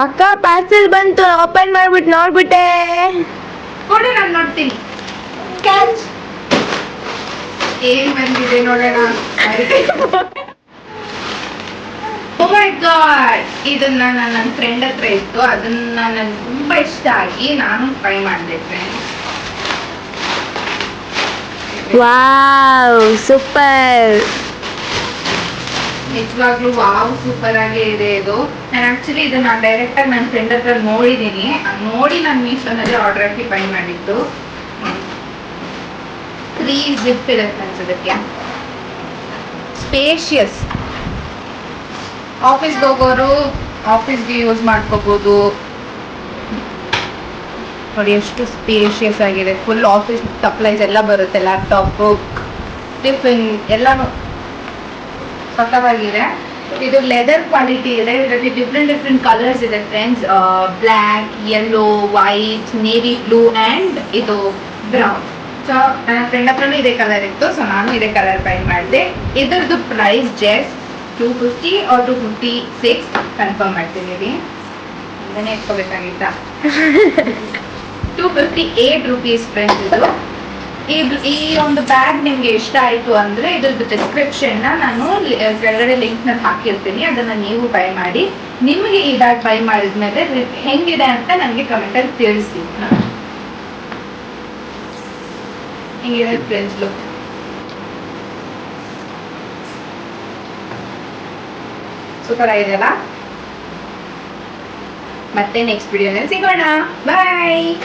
ಅಕ್ಕ ಪಾರ್ಸೆಲ್ ಬಂತು, ಓಪನ್ ಮಾಡ್ಬಿಟ್ಟು ನೋಡ್ಬಿಟ್ಟೆ. ಕೊಡು ನಾನು ನೋಡ್ತೀನಿ. ಏನ್ ಬಂದಿದೆ ನೋಡೋಣ. ಓ ಮೈ ಗಾಡ್, ಇದನ್ನ ನನ್ನ ಫ್ರೆಂಡ್ ಹತ್ರ ಇತ್ತು, ಅದನ್ನ ನನ್ಗೆ ತುಂಬಾ ಇಷ್ಟ ಆಗಿ ನಾನು ಟ್ರೈ ಮಾಡಿದೆ ಫ್ರೆಂಡ್ಸ್. Wow, super. ನಿಜವಾಗ್ಲೂ ವಾವ್, ಸೂಪರ್ ಆಗೇ ಇದೆ ಇದು. ನಾನು ಆಕ್ಚುಲಿ ಇದನ್ನ ಡೈರೆಕ್ಟ್ ಆಗಿ ನನ್ನ ಫ್ರೆಂಡ್ ಹತ್ರ ನೋಡಿದೀನಿ, ನೋಡಿ ನಾನು ಮೀಶೋನಲ್ಲಿ ಆರ್ಡರ್ ಹಾಕಿ ಬೈ ಮಾಡಿದ್ದು. 3 ಜಿಪ್ ಇರುತ್ತೆ ಅನ್ಸೋದಕ್ಕೆ. ಸ್ಪೇಷಿಯಸ್, ಆಫೀಸ್ಗೆ ಹೋಗೋರು ಆಫೀಸ್ಗೆ ಯೂಸ್ ಮಾಡ್ಕೋಬಹುದು. ನೋಡಿ ಎಷ್ಟು ಸ್ಪೇಷಿಯಸ್ ಆಗಿದೆ. ಫುಲ್ ಆಫೀಸ್ ಸಪ್ಲೈಸ್ ಎಲ್ಲ ಬರುತ್ತೆ, ಲ್ಯಾಪ್ಟಾಪ್, ಟಿಫಿನ್ ಎಲ್ಲಾನು ಸಕ್ಕತ್ತಾಗಿದೆ. ಇದು ಲೆದರ್ ಕ್ವಾಲಿಟಿ ಇದೆ. ಇದರಲ್ಲಿ ಡಿಫ್ರೆಂಟ್ ಕಲರ್ಸ್ ಇದೆ friends. Black, yellow, white, navy blue and ಇದು ಬ್ರೌನ್. ಸೊ ನನ್ನ ಫ್ರೆಂಡ್ ಹತ್ರನೂ ಇದೇ ಕಲರ್ ಇತ್ತು, ಸೊ ನಾನು ಇದೇ ಕಲರ್ ಬೈ ಮಾಡಿದೆ. ಇದ್ರದ್ದು ಪ್ರೈಸ್ ಜಸ್ಟ್ 250 or 256 ಕನ್ಫರ್ಮ್ ಮಾಡ್ತಿದ್ದೀವಿ. ಅದನ್ನೇ ಇಟ್ಕೋಬೇಕಾಗಿತ್ತ. 258 ರುಪೀಸ್ ಫ್ರೆಂಡ್ಸ್ ಇದು. ಈ ಒಂದು ಬ್ಯಾಗ್ ನಿಮ್ಗೆ ಇಷ್ಟ ಆಯ್ತು ಅಂದ್ರೆ ಇದ್ರದ್ದು ಡಿಸ್ಕ್ರಿಪ್ಷನ್ ನಾನು ಕೆಳಗಡೆ ಲಿಂಕ್ ನಲ್ಲಿ ಹಾಕಿರ್ತೀನಿ, ಅದನ್ನ ನೀವು ಬೈ ಮಾಡಿ. ನಿಮಗೆ ಈ ಬ್ಯಾಗ್ ಬೈ ಮಾಡಿದ್ಮೇಲೆ ಹೆಂಗಿದೆ ಅಂತ ನನಗೆ ಕಮೆಂಟ್ ಅಲ್ಲಿ ತಿಳಿಸಿ. ಹಿಂಗಿದೆ ಫ್ರೆಂಡ್ಸ್ ಲುಕ್. ಸೂಪರ್ ಆಗಿದೆಯಲ್ಲ. ಮತ್ತೆ ನೆಕ್ಸ್ಟ್ ವಿಡಿಯೋನಲ್ಲಿ ಸಿಗೋಣ. ಬಾಯ್.